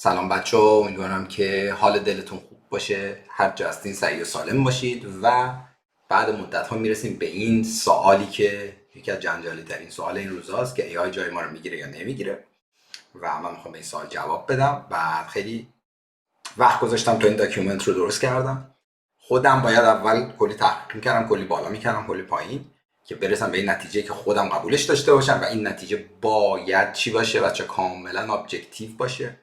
سلام بچه ها، امیدوارم که حال دلتون خوب باشه، هر جا هستین سعید و سالم باشید. و بعد مدت ها میرسیم به این سوالی که یکی از جنجالی ترین سوال این روزهاست که AI جای ما رو میگیره یا نمیگیره. و من میخوام به این سوال جواب بدم. بعد خیلی وقت گذاشتم تا این داکیومنت رو درست کردم. خودم باید اول کلی تحقیق میکردم، کلی بالا میکردم، کلی پایین، که برسم به این نتیجه که خودم قبولش داشته باشم. و این نتیجه باید چی باشه بچه؟ کاملا ابجکتیو باشه.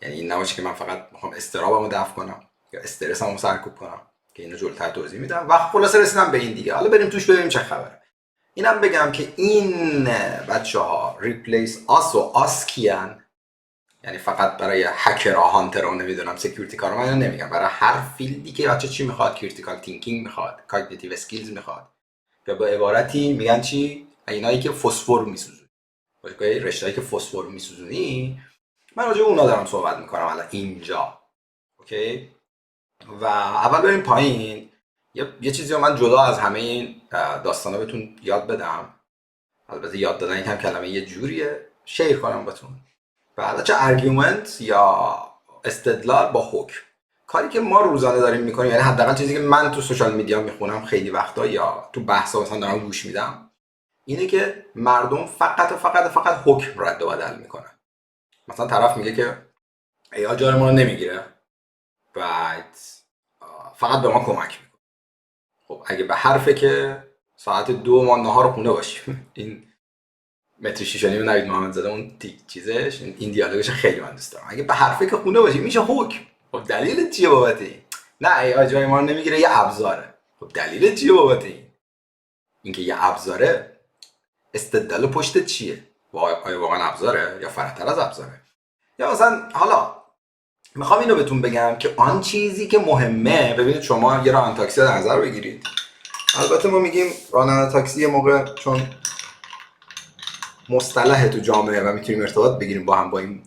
یعنی این نباشه که من فقط میخوام استرابمو دفع کنم یا استرسمو سرکوب کنم، که اینو جلوتر توضیح میدم. و خلاصه رسیدم به این دیگه. حالا بریم توش ببینیم چه خبره. اینم بگم که این بچه‌ها ریپلیس آس و آس کیان، یعنی فقط برای هکرها، هانترها، نمیدونم سکیوریتی کارا، من نمیگم، برای هر فیلدی که بچه چی میخواد، کریتیکال تینکینگ میخواد، کاگنیتیو اسکیلز میخواد، یا با عبارتی میگن چی؟ اینایی که فسفر میسوزونی، رشته‌ای که فسفر میسوزونی، من راجع به اونا دارم صحبت میکنم الان اینجا. اوکی؟ و اول بریم پایین. یه چیزی رو من جدا از همه این داستانا بهتون یاد بدم. البته یاد دادن این هم کلمه یه جوریه، شیر کنم بهتون. بعد چه ارگومنت یا استدلال با حکم، کاری که ما روزانه داریم میکنیم، یعنی حداقل چیزی که من تو سوشال میدیا میخونم خیلی وقتا یا تو بحثا مثلا دارم گوش میدم، اینه که مردم فقط حکم رد و بدل میکنن. مثلا طرف میگه که ای جای ما رو نمیگیره، بعد فقط به ما کمک میکنه. خب اگه به حرفه که ساعت 2 ما نهار خونه باشیم این متر 6 و نیم نوید محمدزاده اون چیزش، این دیالوگش خیلی من دوست دارم. اگه به حرفه که خونه باشیم میشه حکم. خب دلیل چیه بابت این؟ نه ای جای ما رو نمیگیره، یه ابزاره. خب دلیل چیه بابت این؟ اینکه یه ابزاره، استدلال پشت چیه؟ آیا واقعا ابزاره یا فراتر از ابزاره؟ یا مثلا حالا میخوام اینو بهتون بگم که آن چیزی که مهمه، ببینید شما یه راننده تاکسی در نظر بگیرید. البته ما میگیم راننده تاکسی یه موقع چون مصطلح تو جامعه و میتونیم ارتباط بگیریم با هم با این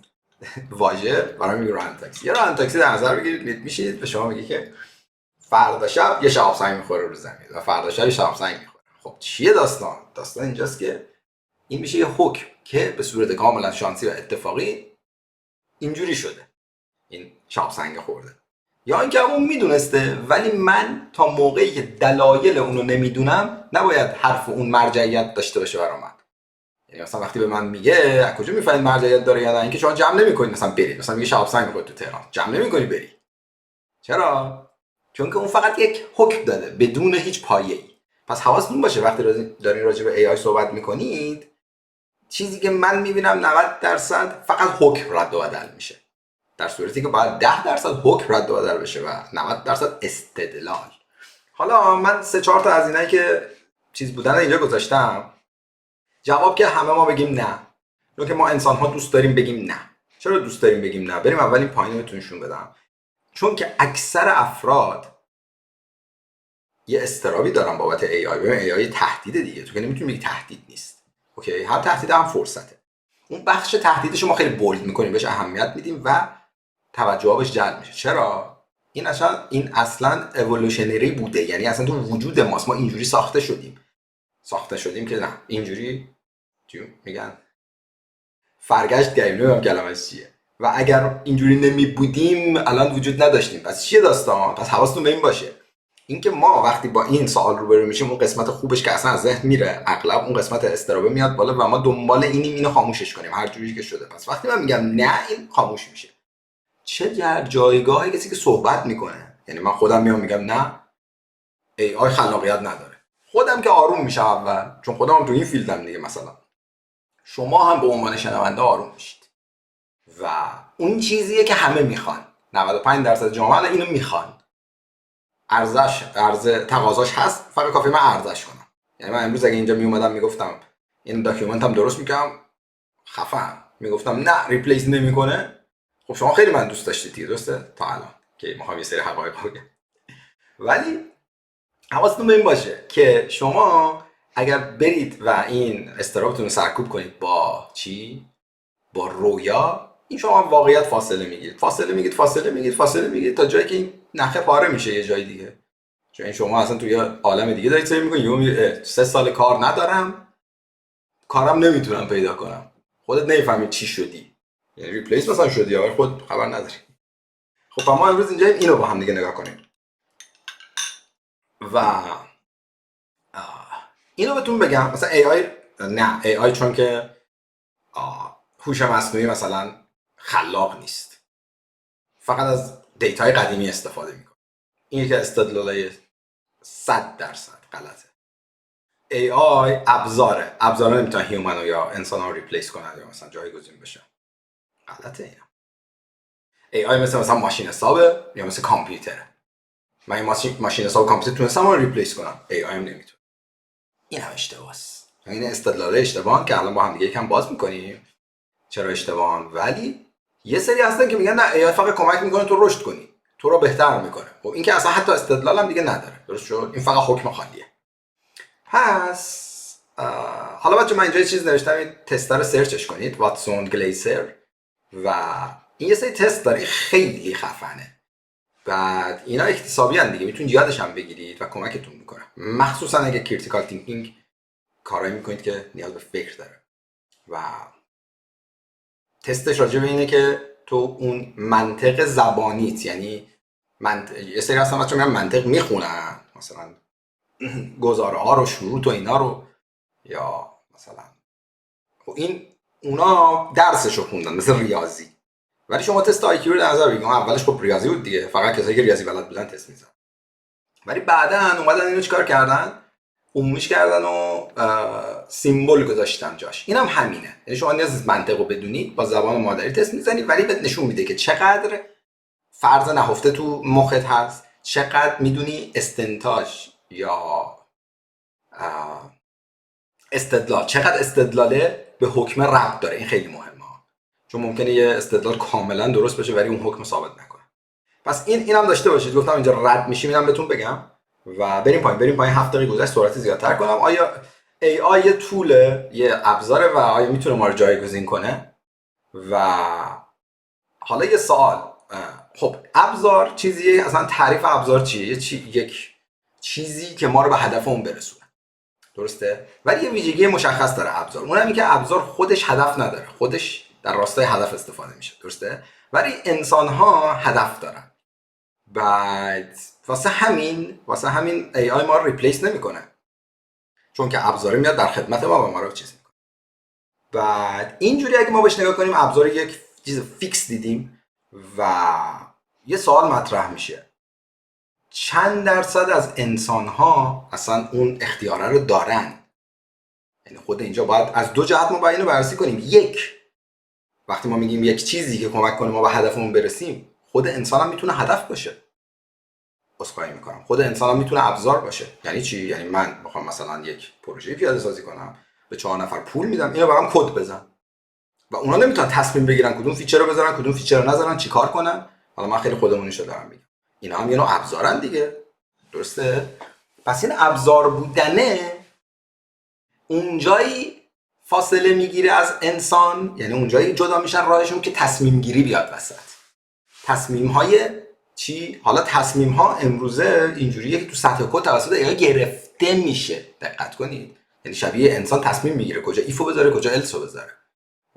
واژه، برای میگیم راننده تاکسی. یه راننده تاکسی در نظر بگیرید، میشید به شما میگه که فردا شب یه شهاب سنگ میخوره رو زمین و فردا شب یه شهاب سنگ میخوره. خب چیه داستان؟ داستان اینجاست که این میشه یه حکم که به صورت کاملا شانسی و اتفاقی اینجوری شده، این شهاب سنگ خورده. یا اینکه همون میدونسته، ولی من تا موقعی که دلایل اونو نمیدونم نباید حرف اون مرجعیت داشته باشه برای من. یعنی مثلا وقتی به من میگه از کجا میفهمید مرجعیت داره یا نه، اینکه شما جمع نمیکنید مثلا برید، مثلا میگه شهاب سنگ میخوره تو تهران، جمع نمیکنی بری. چرا؟ چون که اون فقط یک حکم داده بدون هیچ پایه‌ای. پس حواستون باشه وقتی دارین راجع به AI صحبت میکنید، چیزی که من میبینم 90% فقط حکم رد و بدل میشه، در صورتی که باید 10% حکم رد و بدل بشه و 90% استدلال. حالا من 3-4 تا از اینایی که چیز بودن اینجا گذاشتم. جواب که همه ما بگیم نه، چون که ما انسان ها دوست داریم بگیم نه. چرا دوست داریم بگیم نه؟ بریم اول این پایین بهتون نشون بدم. چون که اکثر افراد یه استرابی دارن بابت AI. ببین AI تهدید دیگه، تو که نمیتونی بگی تهدید نیست. اوکی، هم تهدید هم فرصته. اون بخش تهدیدش ما خیلی بولد میکنیم، بهش اهمیت میدیم و توجه بهش جلب میشه. چرا؟ این اصلا اِوولوشنری بوده، یعنی اصلا تو وجود ماست، ما اینجوری ساخته شدیم که نه اینجوری میگن فرگشت کردیم، نمیدونم کلمه‌اش چیه. و اگر اینجوری نمی بودیم الان وجود نداشتیم. پس چیه داستان؟ پس حواستون به این باشه، اینکه ما وقتی با این سوال روبرو میشیم، اون قسمت خوبش که اصلا از ذهن میره، اغلب اون قسمت استرابه میاد بالا و ما دنبال اینو خاموشش کنیم هر جوری که شده. پس وقتی من میگم نه، این خاموش میشه. چه در جایگاهی کسی که صحبت میکنه، یعنی من خودم میام میگم نه AI خلاقیت نداره، خودم که آروم میشم اول، چون خودم هم تو این فیلدم دیگه. مثلا شما هم به عنوان شنونده آروم میشید و اون چیزیه که همه میخوان. 95% جامعه اینو میخوان. تقاضاش هست، فقط کافیه من عرضش کنم. یعنی من امروز اگه اینجا میومدم میگفتم این داکیومنت هم درست میکنم، خفن میگفتم نه ریپلیس نمیکنه، خب شما خیلی من دوست داشتید دیگه، درسته تا الان که میخوام یه سری حقایق بگم. ولی حواستون به این باشه که شما اگر برید و این استرابتون رو سرکوب کنید با چی؟ با رویا، این شما واقعیت فاصله میگیرید تا جایی که این نخه پاره میشه یه جای دیگه. چون این شما اصلا توی عالم دیگه دارید سیر میکنید، یهو 3 سال کار ندارم، کارم نمیتونم پیدا کنم، خودت نمیفهمی چی شدی. یعنی ریپلیس مثلا شدی یا خود خبر نداری. خب ما امروز اینجا اینو با هم دیگه نگاه کنیم و اینو بهتون بگم. مثلا AI چون که هوش مصنوعی مثلا خلاق نیست، فقط از دیتای قدیمی استفاده میکنه. این یکی استدلالای 100% غلطه. AI ابزارا نمیتونن هیومنو یا انسان رو ریپلیس کنن یا مثلا جایگزین بشن. غلطه اینا. AI مثلا ماشین حسابه یا مثل کامپیوتره. من ماشین حساب کامپیوتر تونستم رو ریپلیس کنم، AI هم نمیتونه. این هم اشتباهه. این استدلال اشتباهه که الان با هم دیگه یکم باز میکنیم چرا اشتباهن. ولی یه سری هستن که میگن نه AI فقط کمک میکنه تو رشد کنی، تو رو بهتر میکنه. خب این که اصلا حتی استدلال هم دیگه نداره. درست شد؟ این فقط حکم خالیه. پس حالا بچه من اینجا یه چیز نوشتم، این تست رو سرچش کنید، واتسون گلیسر، و این یه سری تست داره خیلی خفنه. بعد اینا اکتسابی هن دیگه، میتونید یادش هم بگیرید و کمکتون میکنه، مخصوصا اگه کریتیکال تینکینگ کارایی میکنید که نیاز به فکر داره. و تستش راجع به اینه که تو اون منطق زبانیت، یعنی یه سری هستن بچه میگن منطق میخونن، مثلا گزاره ها رو، شروط و اینا رو، یا مثلا اونا درسشو خوندن مثل ریاضی. ولی شما تست IQ رو در نظر بگیرید، اولش خب ریاضی بود دیگه، فقط کسایی که ریاضی بلد بودن تست میزنن. ولی بعدن اومدن اینو چیکار کردن؟ عمومیش کردن و سیمبل گذاشتن جاش. اینم همینه، یعنی شما نیاز منطق رو بدونید، با زبان مادری تست میزنید، ولی بهت نشون میده که چقدر فرض نهفته تو مخت هست، چقدر میدونی استنتاج یا استدلال، چقدر استدلاله به حکم ربط داره. این خیلی مهمه، چون ممکنه یه استدلال کاملا درست باشه ولی اون حکم ثابت نکنه. پس اینم داشته باشید. گفتم اینجا رد میشیم، اینم بهتون بگم و بریم پایین. 7 دقیقه گذشت، سرعت زیادتر کنم. آیا AI یه طوله، یه ابزاره و آیا میتونه ما رو جایگزین کنه؟ و حالا یه سوال، خب ابزار چیزیه، اصلا تعریف ابزار چیه؟ یک چیزی که ما رو به هدفمون برسونه، درسته؟ ولی یه ویژگی مشخص داره ابزار، اونم اینه که ابزار خودش هدف نداره، خودش در راستای هدف استفاده میشه، درسته؟ ولی انسان ها هدف دارن. بعد واسه همین AI ما رو ریپلیس نمیکنه، چون که ابزار میاد در خدمت ما و ما رو چیز میکنه. بعد اینجوری اگه ما بهش نگاه کنیم، ابزار یک چیز فیکس دیدیم و یه سوال مطرح میشه، چند درصد از انسان ها اصلا اون اختیاره رو دارن؟ یعنی خود اینجا باید از دو جهت ما باید اینو بررسی کنیم. یک، وقتی ما میگیم یک چیزی که کمک کنه ما به هدفمون برسیم، خود انسان هم میتونه هدف باشه. عذرخواهی میکنم، خود انسان هم میتونه ابزار باشه. یعنی چی؟ یعنی من بخوام مثلا یک پروژه پیاده سازی کنم، به 4 نفر پول میدم اینو برام کد بزن، و اونا نمیتونن تصمیم بگیرن کدوم فیچر رو بذارن، کدوم فیچر رو نذارن، چیکار کنن. حالا من خیلی خودمونیشو دارم میگم، اینا هم یه نوع ابزارن دیگه، درسته؟ پس این ابزار بودنه اونجایی فاصله میگیره از انسان، یعنی اونجایی جدا میشن راهشون که تصمیم گیری بیاد وسط. تصمیم های چی؟ حالا تصمیم ها امروزه اینجوریه که تو سطح کد توسط AI گرفته میشه. دقت کنید، یعنی شبیه انسان تصمیم میگیره کجا ایفو بذاره، کجا السو بذاره.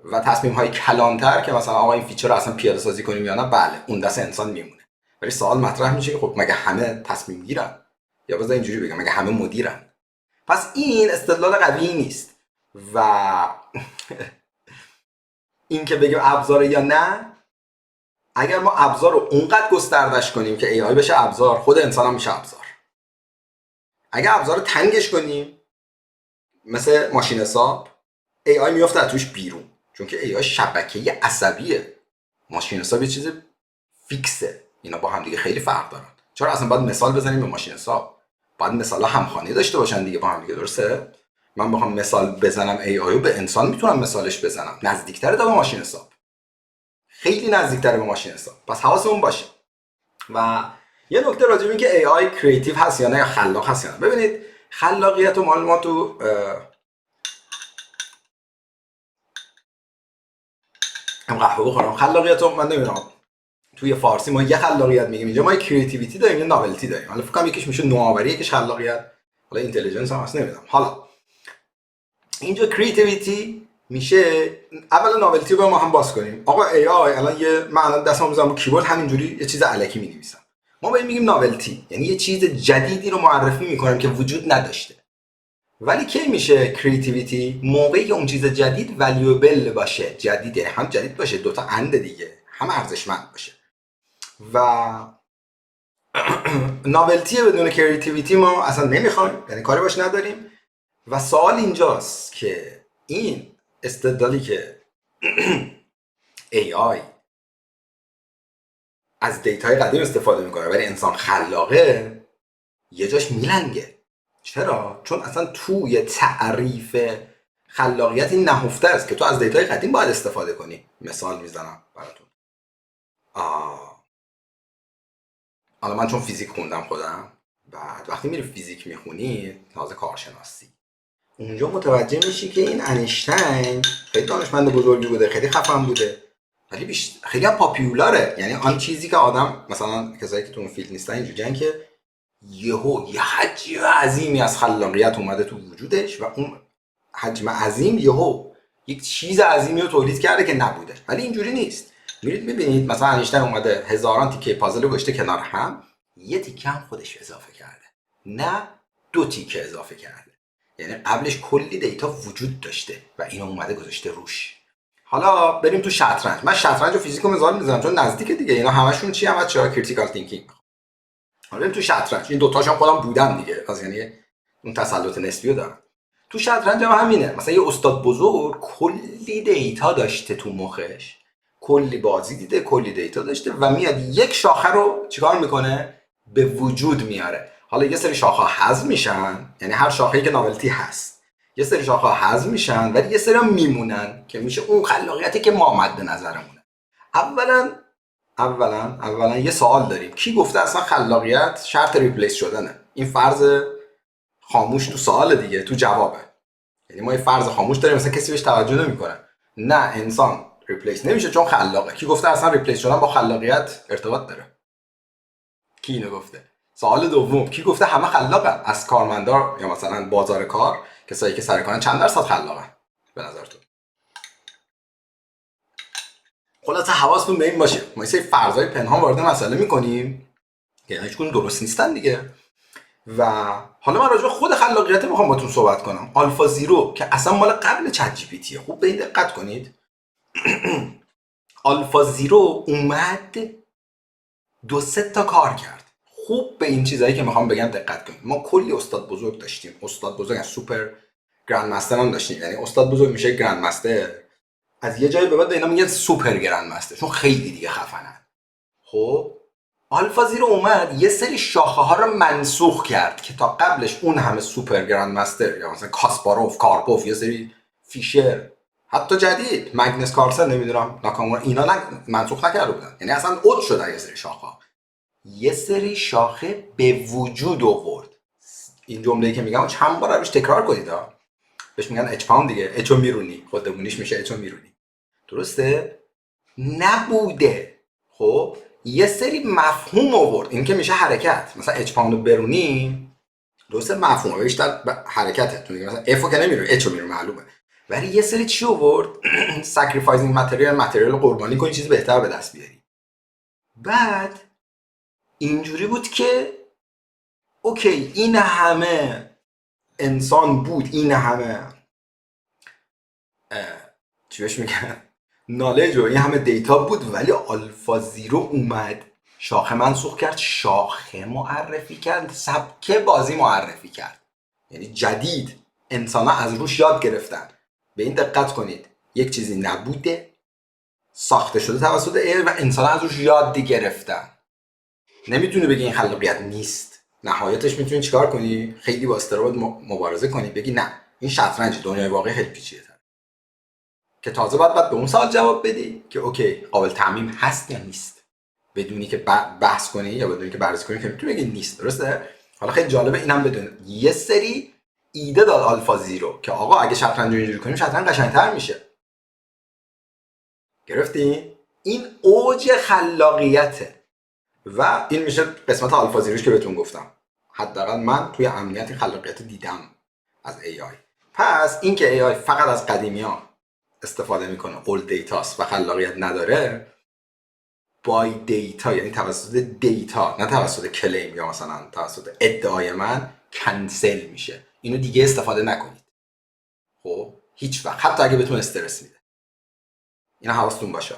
و تصمیم های کلانتر که مثلا آقا این فیچر رو اصلا پیاده سازی کنیم یا نه، بله اون دست انسان میمونه. ولی سوال مطرح میشه که خب مگه همه تصمیم گیرن؟ یا بذار اینجوری بگم، مگه همه مدیرن؟ پس این استدلال قوی نیست. و این که بگیم ابزاره یا نه، اگر ما ابزار رو اونقدر گستردش کنیم که AI بشه ابزار، خود انسان هم میشه ابزار. اگر ابزار رو تنگش کنیم مثل ماشین حساب، AI میفته توش بیرون، چون که AI شبکه عصبیه، ماشین حساب یه چیز فیکسه. اینا با هم دیگه خیلی فرق دارن. چرا اصلا باید مثال بزنیم به ماشین حساب؟ باید مثلا همخوانی داشته باشن دیگه با هم دیگه، درسته؟ من بخوام مثال بزنم AI رو، به انسان میتونم مثالش بزنم، نزدیکتره تا به ماشین حساب، خیلی نزدیکتره به ماشین حساب. پس حواسمون باشه. و یه نکته راجع به این که AI کریتیو هست یا نه، یا خلاق هست یا نه. ببینید خلاقیت و ما تو قهوه بخورم، خلاقیت رو من نمیدونم توی فارسی ما یه خلاقیت میگیم، اینجا ما یه کریتیویتی داریم، یه ناولتی داریم. حالا فکر کنم یکیش میشه نوآوری، یکیش خلاقیت، حالا اینتلیجنس هم هست، نمیدونم. حالا اینجا کریتیویتی میشه اولا ناولتی رو ما هم باز کنیم. آقا ای آی الان من الان دستم میذارم رو کیبورد همینجوری یه چیز الکی مینویسم، ما بهش میگیم ناولتی، یعنی یه چیز جدیدی رو معرفی میکنم که وجود نداشته. ولی کی میشه کریتیویتی؟ موقعی که اون چیز جدید والیوبل باشه، جدیده، هم جدید باشه، دوتا اند دیگه، هم ارزشمند باشه. و ناولتی بدون کریتیویتی ما اصلا نمیخوایم، یعنی کاری باش نداریم. و سوال اینجاست که این استدلالی که AI از دیتای قدیم استفاده میکنه ولی انسان خلاقه، یه جاش میلنگه. چرا؟ چون اصلا توی تعریف خلاقیت این نهفته است که تو از دیتای قدیم باید استفاده کنی. مثال میزنم براتون. حالا من چون فیزیک خوندم خودم، بعد وقتی میری فیزیک میخونی تازه کارشناسی، اونجا متوجه میشی که این انیشتین خیلی دانشمند بزرگی بوده، خیلی خفن بوده، ولی خیلی هم پاپیولاره. یعنی آن چیزی که آدم، مثلا کسایی که تو اون فیلد نیستن اینجوریان که یه حجم عظیمی از خلاقیت اومده تو وجودش و اون حجم عظیم یک چیز عظیمی رو تولید کرده که نبوده. ولی اینجوری نیست. میرید میبینید مثلا انیشتین اومده هزاران تیکه پازل رو گذاشته کنار هم، یه تیکه هم خودش اضافه کرده، نه 2 تیکه اضافه کرده. یعنی قبلش کلی دیتا وجود داشته و اینو اومده گذاشته روش. حالا بریم تو شطرنج. من شطرنج و فیزیک رو مثال میزنم چون نزدیکه دیگه، اینا همشون چی هم چرا کریتیکال تینکینگ. حالا بریم تو شطرنج. این دو تاشون خودم بودم دیگه، از یعنی اون تسلط نسبی رو دارم. تو شطرنج هم همینه. مثلا یه استاد بزرگ کلی دیتا داشته تو مخش، کلی بازی دیده، کلی دیتا داشته و میاد یک شاخه رو چیکار میکنه؟ به وجود میاره. حالا یه سری شاخه حذف میشن، یعنی هر شاخه‌ای که ناولتی هست، یه سری شاخه حذف میشن ولی یه سری هم میمونن که میشه اون خلاقیتی که ما مد نظرمونه. اولا یه سوال داریم. کی گفته اصلا خلاقیت شرط ریپلیس شدنه؟ این فرض خاموش تو سوال دیگه، تو جوابه. یعنی ما یه فرض خاموش داریم مثلا کسی بهش توجه نمیکنه. نه، انسان ریپلیس نمیشه چون خلاقه. کی گفته اصلا ریپلیس شدن با خلاقیت ارتباط داره؟ کی اینو گفته؟ سوال دوم، کی گفته همه خلاقن؟ از کارمندار یا مثلا بازار کار، کسایی که سر کارن، چند درصد خلاقن به نظرتون؟ خلاصه حواستون به این باشه. ما یه سری فرضای پنهان وارد مسئله میکنیم که هیچ کدوم درست نیستن دیگه. و حالا من راجع به خود خلاقیت میخوام باتون صحبت کنم. آلفا زیرو که اصلا مال قبل چت جی پی تیه. خوب به این دقت کنید. آلفا زیرو اومد 2-3 تا کار کرد. خوب به این چیزایی که میخوام بگم دقت کنید. ما کلی استاد بزرگ داشتیم. استاد بزرگ از سوپر گرند مستر هم داشتیم. یعنی استاد بزرگ میشه گرند مستر. از یه جایی به بعد به اینا میگن سوپر گرند مستر چون خیلی دیگه خفنن. خب آلفا زیرو اومد یه سری شاخه ها رو منسوخ کرد که تا قبلش اون همه سوپر گرند مستر یا مثلا کاسپاروف، کارپوف، یه سری فیشر، حتی جدید مگنس کارلسن، نمیدونم ناکامورا، اینا منسوخ نکرده بودن. یعنی اصلا اوت شدن یه سری شاخه ها. یه سری شاخه به وجود آورد. این جمله‌ای که میگم چند بار روش تکرار کنید ها. بهش میگن اچ پاوند دیگه، اچو میرونی، خودمونیش میشه اچو میرونی. درسته؟ نبوده. خب یه سری مفهوم آورد. این که میشه حرکت. مثلا اچ پاوند برونی درسته، مفهومه بیشتر حرکته. تو میگه مثلا افو که نمیره، اچو میره، معلومه. ولی یه سری چی آورد؟ ساکریفایزینگ متریال قربانی کنی چیز بهتر به دست بیاری. بعد اینجوری بود که اوکی این همه انسان بود، این همه چی بهش میگن نالج و این همه دیتا بود، ولی آلفا زیرو اومد شاخه منسوخ کرد، شاخه معرفی کرد، سبک بازی معرفی کرد. یعنی جدید انسان ها از روش یاد گرفتن. به این دقت کنید. یک چیزی نبوده، ساخته شده توسط AI و انسان ها از روش یاد گرفتن. نمیتونی بگی این خلاقیت نیست. نهایتش میتونی چیکار کنی؟ خیلی با استرابت مبارزه کنی، بگی نه این شطرنج، دنیای واقعی خیلی پیچیده تر. که تازه باید به اون سوال جواب بدی که اوکی قابل تعمیم هست یا نیست. بدونی که بحث کنی یا بدونی که بررسی کنی که میتونی بگی نیست. درسته؟ حالا خیلی جالبه اینم بدون یه سری ایده داد آلفا زیرو که آقا اگه شطرنج رو اینجوری کنیم شطرنج قشنگ‌تر میشه. گرفتی؟ این اوج خلاقیته و این میشه قسمت آلفا زیروش که بهتون گفتم. حداقل من توی امنیت خلاقیت دیدم از AI. پس این که AI فقط از قدیمی‌ها استفاده میکنه اولد دیتاست و خلاقیت نداره، بای دیتا یعنی توسط دیتا نه توسط کلیم یا مثلا توسط ادعای من کنسل میشه. اینو دیگه استفاده نکنید. خب هیچ وقت، حتی اگه بهتون استرس میده. اینا حواستون باشه.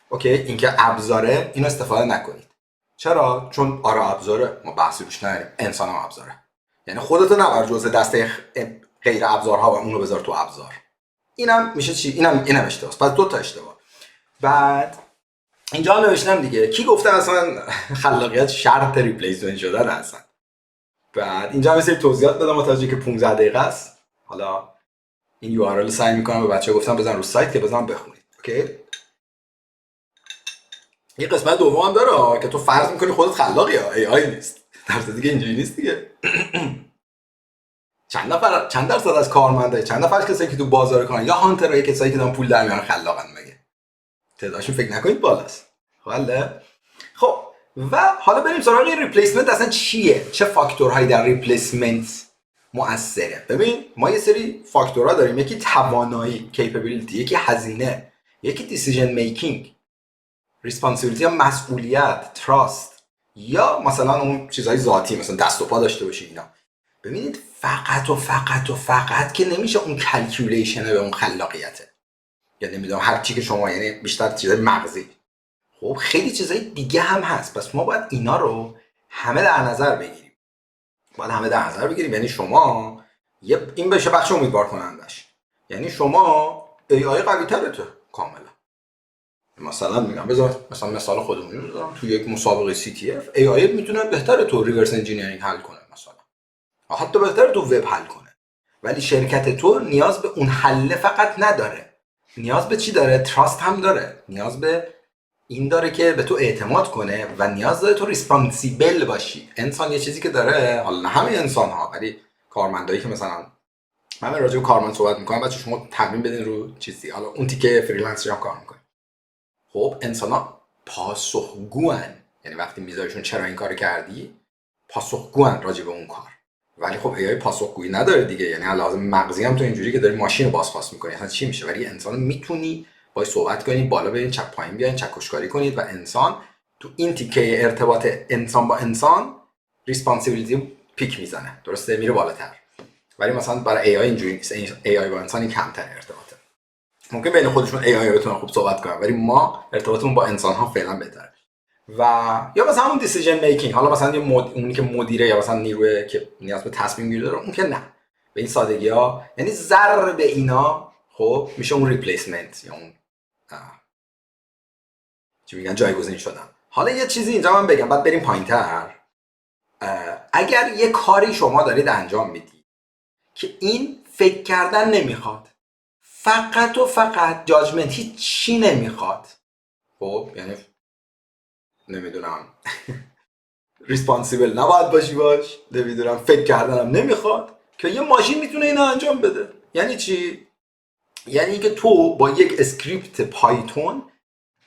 اوکی، اینکه ابزاره اینو استفاده نکنید. چرا؟ چون آره ابزاره، ما بحثی روش نداریم، انسان هم ابزاره. یعنی خودتو نبر جزء دسته غیر ابزارها و اونو بذار تو ابزار. اینم میشه چی؟ اینم اشتباهه. پس دو تا اشتباه. بعد اینجا هم نوشتم دیگه، کی گفته اصلا خلاقیت شرط ریپلیسمنت شدن اصلا؟ بعد اینجا هم مثل توضیحات دادم متوجه که 15 دقیقه است. حالا این یو آر ال سعی میکنم به بچه‌ها گفتم بزن رو سایت که بزنم بخونید. اوکی؟ یه قسمت دوم هم داره که تو فرض میکنی خودت خلاقی ها، ای آی نیست. در صورتی که اینجوری نیست دیگه. چند درصد از کارمندای چند نفر کسایی که تو بازار کارن یا هانترای کسایی که دارن پول در میارن خلاقن مگه؟ تعدادشون فکر نکنید بالاست. خب و حالا بریم سراغ ریپلیسمنت. اصلا چیه؟ چه فاکتورهایی در ریپلیسمنت مؤثره؟ ببین ما یه سری فاکتورها داریم، یکی توانایی کیپبیلیتی، یکی هزینه، یکی دیسیژن میکینگ، ریسپانسیبیلیتی یا مسئولیت، تراست، یا مثلا اون چیزهای ذاتی مثلا دست و پا داشته باشی اینا. ببینید فقط که نمیشه اون کلکیولیشن به اون خلاقیته. یعنی نمیدونم هر چی که شما، یعنی بیشتر چیزای مغزی. خب خیلی چیزای دیگه هم هست. پس ما باید اینا رو همه در نظر بگیریم. یعنی شما این بشه بخش امیدوار کنندش. یعنی شما ای آی قوی تره تو کاملا. مثلا میگم بذار مثلا مثال خودمون رو بذارم، تو یک مسابقه سی تی اف ای آی میتونه بهتره تو ریورس انجینیرینگ حل کنه، مثلا حتی بهتره تو وب حل کنه، ولی شرکت تو نیاز به اون حل فقط نداره. نیاز به چی داره؟ تراست هم داره. نیاز به این داره که به تو اعتماد کنه و نیاز داره تو ریسپانسیبل باشی. انسان یه چیزی که داره، حالا نه همه انسان ها، ولی کارمندایی که مثلا من راجع به کارمند صحبت میکنم، بچه شما تمرین بدین رو چیزی، حالا اون تیکه فریلنسر هم کار میکنه. خب انسان ها پاسخگوان، یعنی وقتی میذاریشون چرا این کار کردی، پاسخگوان راجع به اون کار. ولی خب ای پاسخگویی نداره دیگه. یعنی لازم مغزی هم تو اینجوری که داری ماشین رو بازخواست میکنی اصلا چی میشه؟ ولی انسان میتونی باهاش صحبت کنی، بالا برین چپ پایین بیاین چکشکاری کنید و انسان تو این تیکه ارتباط انسان با انسان ریسپانسیبیلیتی پیک میزنه، درسته؟ میره بالاتر. ولی مثلا برای ای آی اینجوری نیست. ای آی با انسان کمتر ارتباطه. ممکن بین خودشون ای آی بتونن خوب صحبت کنن، ولی ما ارتباطمون با انسان ها فعلا بهتره. و یا مثلا همون دیسیژن میکینگ، حالا مثلا اونی که مدیره یا مثلا نیروی که نیاز به تصمیم گیری داره، اون که نه به این سادگی ها، یعنی ضرب اینا خب میشه اون ریپلیسمنت یا اون چی میگن جایگزین شدن. حالا یه چیزی اینجا من بگم بعد بریم پایینتر. اگر یه کاری شما دارید انجام میدید که این فکر کردن نمیخواد، فقط و فقط جاجمنت، هیچ چی نمیخواد، خب یعنی نمیدونم ریسپانسیبل نباید باشی باش، نمیدونم فکر کردنم نمیخواد، که یه ماشین میتونه اینو انجام بده. یعنی چی؟ یعنی که تو با یک اسکریپت پایتون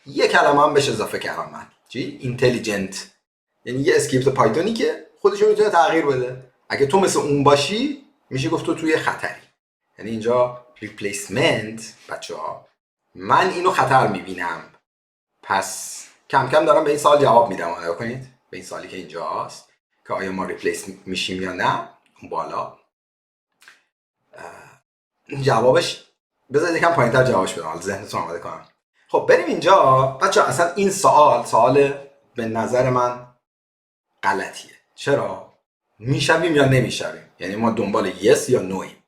یه کلمه هم بهش اضافه کردم من، چی؟ اینتلیجنت. یعنی یه اسکریپت پایتونی که خودشو میتونه تغییر بده. اگه تو مثل اون باشی میشه گفت تو توی خطری. یعنی اینجا ریپلیسمنت بچه‌ها، من اینو خطر میبینم. پس کم کم دارم به این سوال جواب میدم. آیا کنید به این سوالی که اینجاست که آیا ما ریپلیس میشیم یا نه، اون بالا جوابش بذارید یکم پایین‌تر جوابش بدم، حالا ذهنتون آماده کنم. خب بریم اینجا بچه‌ها. اصلا این سوال به نظر من غلطیه. چرا؟ میشویم یا نمیشویم، یعنی ما دنبال یس یا نویم.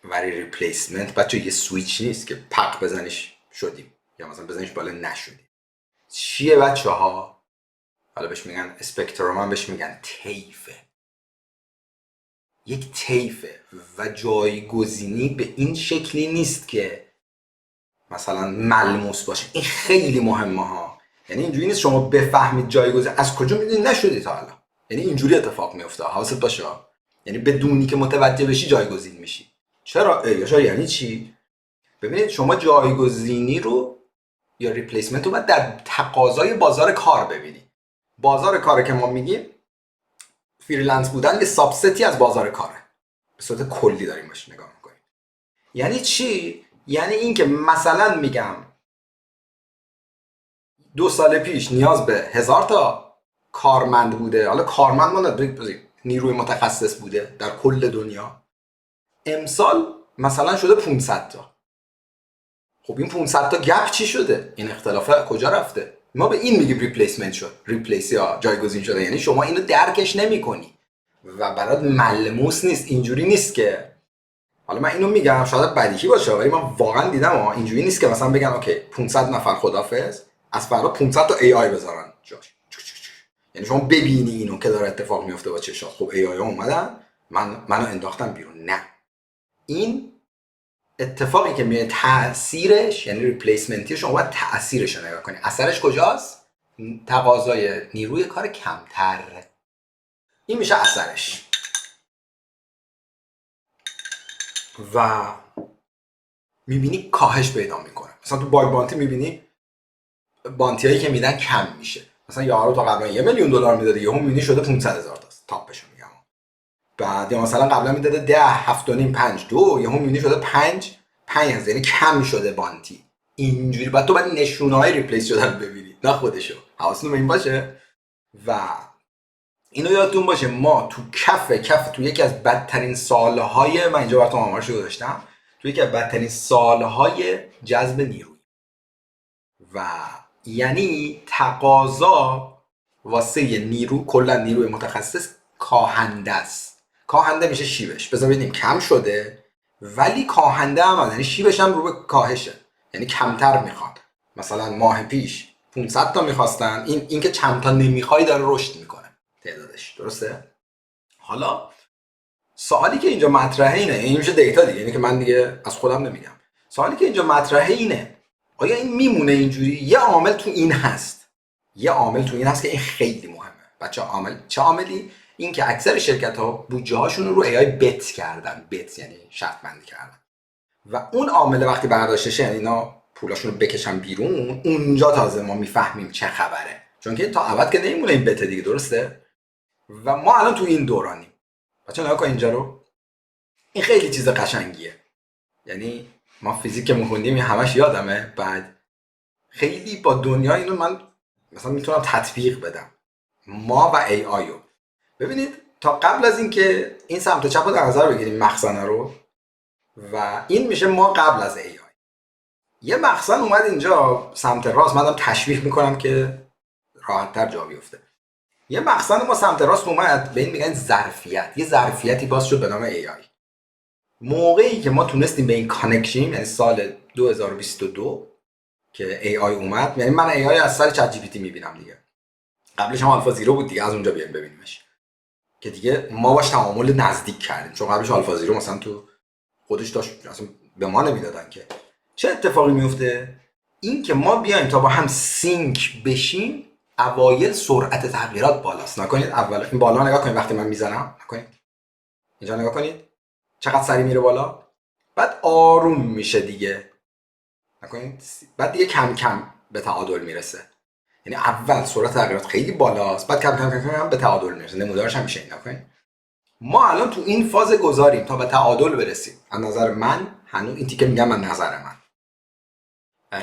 ولی ریپلیسمنت بچه یه سویچ نیست که پق بزنیش شدیم یا مثلا بزنیش بالا نشدیم. چیه بچه ها؟ حالا بهش میگن اسپکتروم، هم بهش میگن طیفه. یک طیفه و جایگزینی به این شکلی نیست که مثلا ملموس باشه. این خیلی مهمه ها. یعنی اینجوری نیست شما بفهمید جایگزین از کجا میدونید نشدید تا حالا. یعنی اینجوری اتفاق میفته، حواست باشه. یعنی بدونی که متوجه بشی جایگزین میشی. چرا؟ یعنی چی؟ ببینید شما جایگزینی رو یا ریپلیسمنت رو باید در تقاضای بازار کار ببینید. بازار کار که ما میگیم فریلنس بودن یه سابستی از بازار کاره. به صورت کلی داریم باشه نگاه میکنیم. یعنی چی؟ یعنی اینکه مثلا میگم 2 سال پیش نیاز به 1000 تا کارمند بوده، حالا کارمند ما نیروی متخصص بوده در کل دنیا، امسال مثلا شده 500 تا. خب این 500 تا گپ چی شده؟ این اختلاف کجا رفته؟ ما به این میگیم ریپلیسمنت شد، ریپلیس یا جایگزین شده. یعنی شما اینو درکش نمی‌کنی و برات ملموس نیست. اینجوری نیست که، حالا من اینو میگم شاید بدیهی باشه ولی من واقعا دیدم اینجوری نیست که مثلا بگن اوکی 500 نفر خدافظ، از فردا 500 تا ای آی بذارن جاش. یعنی شما ببینی اینو که داره اتفاق میفته با چشات. خب ای آی ها اومدن منو انداختن بیرون. نه، این اتفاقی که میاد تاثیرش، یعنی ریپلیسمنتی، شما باید تاثیرش رو نگاه کنی. اثرش کجاست؟ تقاضای نیروی کار کمتر. این میشه اثرش. و میبینی کاهش پیدا میکنه. مثلا تو باگ بانتی میبینی بانتی هایی که میدن کم میشه. مثلا یارو تا قبلا $1,000,000 میداده، یهو میبینی شده 500,000 تاست. تاپشو میگم. بعد یا مثلا قبلا میداده 10 7.5 5 2، یهو میبینی شده 5 یعنی کم شده بانتی. اینجوری بعد تو باید نشونه‌های ریپلیس شدن ببینی، نه خودشو. حواستون به این باشه. و اینو یادتون باشه ما تو کف تو یکی از بدترین سالهای، من اینجا براتون آمارشو گذاشتم، تو یکی از بدترین سالهای جذب نیروی. و یعنی تقاضا واسه نیرو، کلا نیروی متخصص کاهنده است. کاهنده میشه شیبش. بذار ببینیم کم شده ولی کاهنده هم، یعنی شیبش هم رو به کاهشه، یعنی کمتر میخواد. مثلا ماه پیش 500 تا میخواستن، این که چند تا نمیخوای داره رشد میکنه تعدادش. درسته؟ حالا سوالی که اینجا مطرحه اینه، این میشه دیتا دیگه، یعنی که من دیگه از خودم نمیگم. سوالی که اینجا مطرحه اینه آیا این میمونه اینجوری؟ یه عامل تو این هست که این خیلی مهمه. بچه چه عاملی؟ این که اکثر شرکت ها بودجه هاشون رو ای آی بت کردن. بت یعنی شرط بندی کردن. و اون عامل وقتی برداشتشه، یعنی اینا پولاشون رو بکشن بیرون، اونجا تازه ما میفهمیم چه خبره. چون که تا ابد که نمیمونه این بت دیگه. درسته؟ و ما الان تو این دورانیم. بچه نگاه کن اینجا رو. این خیلی چیز قشنگیه. یعنی ما فیزیک که میخوندیم همش یادمه. بعد خیلی با دنیا اینو من مثلا میتونم تطبیق بدم. ما و ای آیو ببینید، تا قبل از اینکه این سمت چپ رو در نظر بگیریم، مخزن رو، و این میشه ما قبل از ای آی. یه مخزن اومد اینجا سمت راست، منم تشبیه میکنم که راحت‌تر جا بیفته. یه مخزن ما سمت راست اومد، به این میگن ظرفیت. یه ظرفیتی باز شد به نام ای آی. موقعی که ما تونستیم به این کانکشن، یعنی سال 2022 که ای آی اومد، یعنی من ای آی از سر چت جی پی تی میبینم دیگه. قبلش هم آلفا زیرو بود دیگه، از اونجا بیایم ببینیمش که دیگه ما باش تعامل نزدیک کردیم. چون قبلش آلفا زیرو مثلا تو خودش داشت، اصلا به ما نمیدادن که. چه اتفاقی میفته؟ این که ما بیایم تا با هم سینک بشیم، اوایل سرعت تغییرات بالاست. نکنید اول این بالا نگاه کنید، وقتی من میزنم نکنید، اینجا نگاه کنید چقدر سریع میره بالا، بعد آروم میشه دیگه. نکنید بعد دیگه کم کم به تعادل میرسه. یعنی اول سرعت تغییرات خیلی بالاست، بعد کم کم کم کم به تعادل میرسه. نمودارش هم میشه این. نکنید ما الان تو این فاز گذاریم تا به تعادل برسیم. از نظر من هنوز این تیکه میگم، من نظر من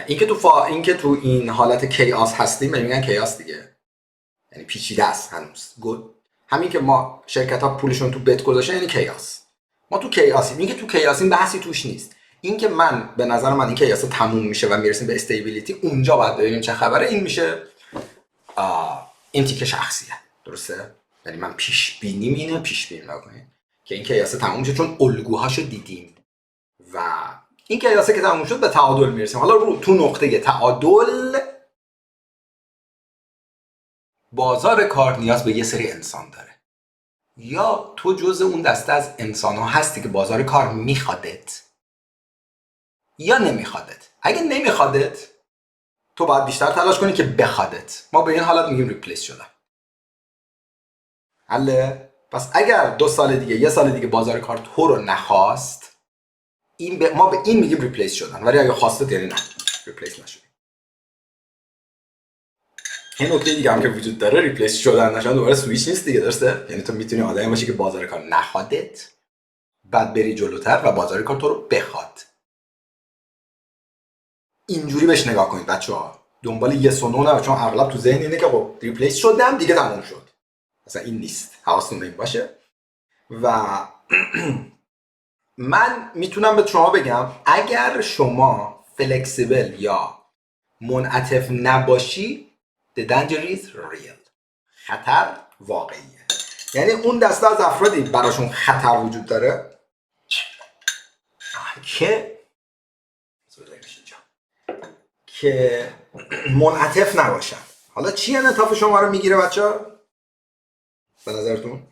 این که تو این حالت کیاس هستیم، میگن کیاس دیگه، یعنی پیچیده است هنوز. همین که ما شرکت ها پولشون تو بت گذاشتن یعنی کیاس. ما تو کیاسیم. این که تو کیاسیم بحثی توش نیست. این که من به نظر من این کیاس تموم میشه و میرسیم به استیبیلیتی، اونجا باید ببینیم چه خبره. این میشه این تیکه شخصیه. درسته؟ یعنی من پیش بینی نکنید که این کیاس تموم میشه، چون الگوهاشو دیدیم و این کیاسه که تموم شد به تعادل میرسیم. حالا رو تو نقطه تعادل بازار کار نیاز به یه سری انسان داره. یا تو جزء اون دسته از انسان ها هستی که بازار کار میخوادت یا نمیخوادت. اگه نمیخوادت تو باید بیشتر تلاش کنی که بخوادت. ما به این حالت میگیم ریپلیس شدن. حله؟ پس اگر 2 سال دیگه، 1 سال دیگه بازار کار تو رو نخواست، ما به این میگیم ریپلیس شدن. ولی اگه خواستت یعنی نه، ریپلیس نشد. این نکته دیگه هم که وجود داره، ریپلیس شدن نشدن دوباره سویچ نیست دیگه. درسته؟ یعنی تو میتونی آدمی باشی که بازار کار نخوادت، بعد بری جلوتر و بازار کار تو رو بخواد. اینجوری بهش نگاه کنید بچه‌ها. دنبال یس و نو نه، چون اغلب تو ذهن اینه که خب ریپلیس شدم دیگه تموم شد. مثلا این نیست. حواستون به این باشه. و من میتونم به شما بگم اگر شما فلکسیبل یا منعطف نباشی the danger is real. خطر واقعیه. یعنی اون دسته از افرادی براشون خطر وجود داره که منعطف نباشن. حالا چی انعطاف شما رو میگیره بچه‌ها؟ به نظرتون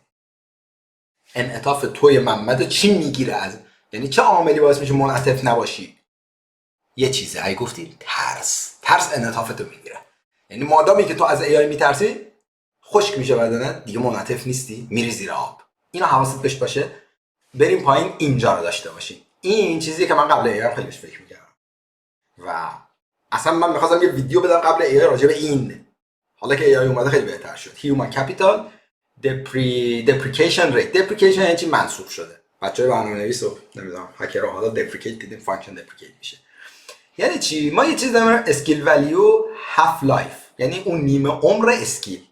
انعطاف توی محمد چی میگیره؟ از یعنی چه عاملی باعث میشه منعطف نباشی؟ یه چیزه هی گفتی ترس انعطافتو میگیره. یعنی مادامی که تو از AI میترسی خشک میشه بدنت، دیگه منعطف نیستی، میری زیر آب. اینو حواست بهش باشه. بریم پایین، اینجا رو داشته باشین. این چیزیه که من قبل AI خیلی بهش فکر میکردم و اصلا من میخواستم یه ویدیو بدم قبل AI راجع به این. حالا که AI اومده خیلی بهتر شد. Human Capital Deprecation Rate. Deprecation یعنی چی؟ منسوخ شده. بچهای برنامه‌نویس و نمیدونم هکرها حالا دپریکیت دیدیم، فانکشن دپریکیت میشه. یعنی چی؟ ما یه چیز داریم اسکیل ولیو هاف لایف، یعنی اون نیمه عمر اسکیل.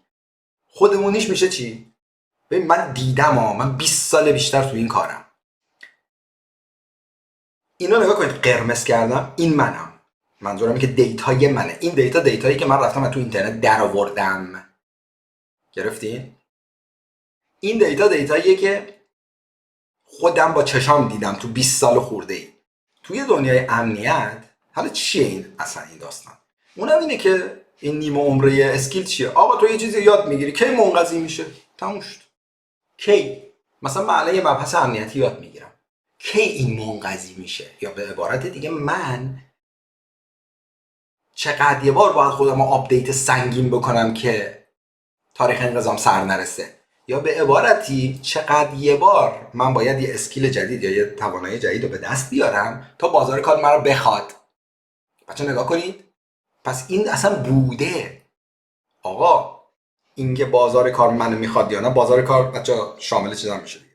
خودمونیش میشه چی؟ ببین من دیدم من 20 سال بیشتر تو این کارم. اینو نگاه کنید، قرمز کردم، این منم. منظورم اینه که دیتای منه. این دیتایی که من رفتم تو اینترنت درآوردم. گرفتین؟ این دیتاییه که خودم با چشام دیدم تو 20 سال خورده ای. توی دنیای امنیت حالا چیه این اصلا این داستان؟ اونم اینه که این نیمه عمره اسکیل چیه؟ آقا تو یه چیزی یاد میگیری کی منقضی میشه؟ تموم شد. کی؟ مثلا من الان یه مبحث امنیتی یاد میگیرم. کی این منقضی میشه؟ یا به عبارت دیگه من چقدر یه بار باید خودم رو آپدیت سنگین بکنم که تاریخ انقضام سر نرسه؟ یا به عبارتی چقدر یه بار من باید یه اسکیل جدید یا یه توانایی جدید رو به دست بیارم تا بازار کار من رو بخواد؟ بچه نگاه کنید. پس این اصلا بوده. آقا اینکه بازار کار منو میخواد یا نه، بازار کار بچه شامل چیزا میشه دیگه،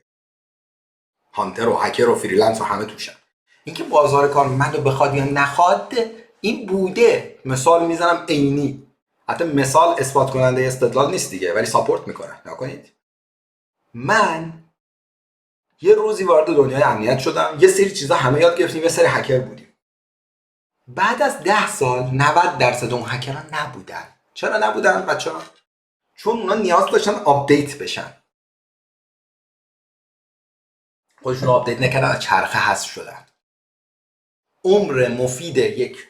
هانتر و هکر و فریلنس و همه توشن. اینکه بازار کار منو بخواد یا نخواد این بوده. مثال میزنم عینی، حتی مثال اثبات کننده استدلال نیست دیگه ولی ساپورت میکنه. نگاه کنید. من یه روزی وارد دنیای امنیت شدم، یه سری چیزا همه یاد گرفتیم، یه سری هکر بودیم. بعد از 10 سال 90% اون هکرها نبودن. چرا نبودن بچه‌ها؟ چون اونا نیاز داشتن آپدیت بشن. خودشون رو آپدیت نکردن، از چرخه حذف شدن. عمر مفید یک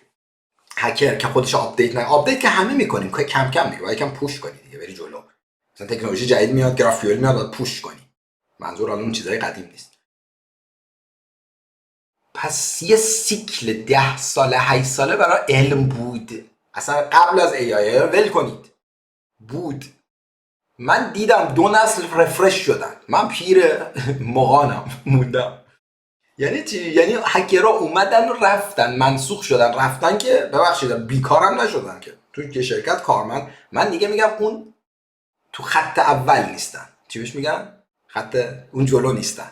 هکر که خودش آپدیت که همه میکنیم، که کم کم دیگه، باید یکم پوش کنی دیگه، بری جلو. مثلا تکنولوژی جدید میاد، گرافیول میاد، باید پوش کنی. منظور حالا اون چیزای قدیم نیست. پس یه سیکل 10 ساله 8 ساله برای علم بود. اصلا قبل از AI ول کنید بود. من دیدم 2 نسل رفرش شدن. من پیر مغانم موندم. یعنی چی؟ یعنی هکرها اومدن و رفتن، منسوخ شدن، رفتن که ببخشید بیکارم نشدن که تو شرکت کارمند. من دیگه میگم اون تو خط اول نیستن. چی بهش میگن؟ خط اون جلو نیستن.